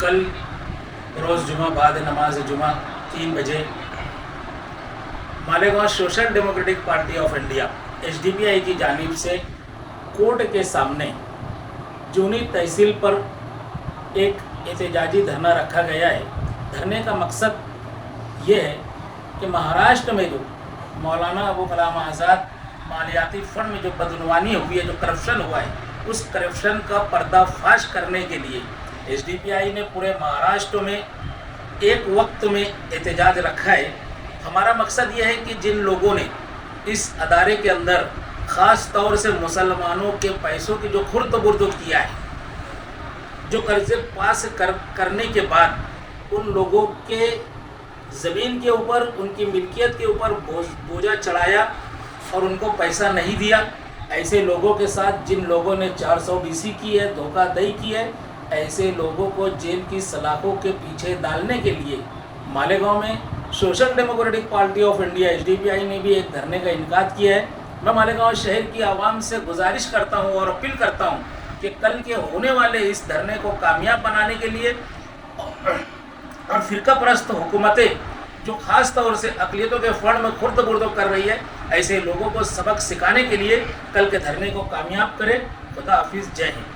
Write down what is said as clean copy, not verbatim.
कल रोज़ जुमा बाद नमाज जुमा 3 बजे Malegaon social democratic party of India SDPI की जानिब से कोर्ट के सामने जूनी तहसील पर एक एहतजाजी धरना रखा गया है। धरने का मकसद ये है कि महाराष्ट्र में जो मौलाना अबू कलाम आज़ाद मालियाती फंड में जो बदनवानी हुई है, जो करप्शन हुआ है, उस करप्शन का पर्दाफाश करने के लिए SDPI ने पूरे महाराष्ट्र में एक वक्त में एहतजाज रखा है। हमारा मकसद ये है कि जिन लोगों ने इस अदारे के अंदर ख़ास तौर से मुसलमानों के पैसों की जो खुर्द-बुर्द किया है, जो कर्ज़े पास करने के बाद उन लोगों के ज़मीन के ऊपर, उनकी मिल्कियत के ऊपर बोझा चढ़ाया और उनको पैसा नहीं दिया, ऐसे लोगों के साथ जिन लोगों ने 420 की है, धोखाधड़ी की है, ऐसे लोगों को जेल की सलाखों के पीछे डालने के लिए मालेगांव में social democratic party of India SDPI ने भी एक धरने का इनकाद किया है। मैं मालेगांव शहर की आवाम से गुजारिश करता हूं और अपील करता हूं कि कल के होने वाले इस धरने को कामयाब बनाने के लिए और फ़िरका परस्त हुकूमतें जो ख़ास तौर से अक़लियतों के फंड में खुर्द-बुर्द कर रही है, ऐसे लोगों को सबक सिखाने के लिए कल के धरने को कामयाब करें। खुदा हाफिज़, जय हिंद।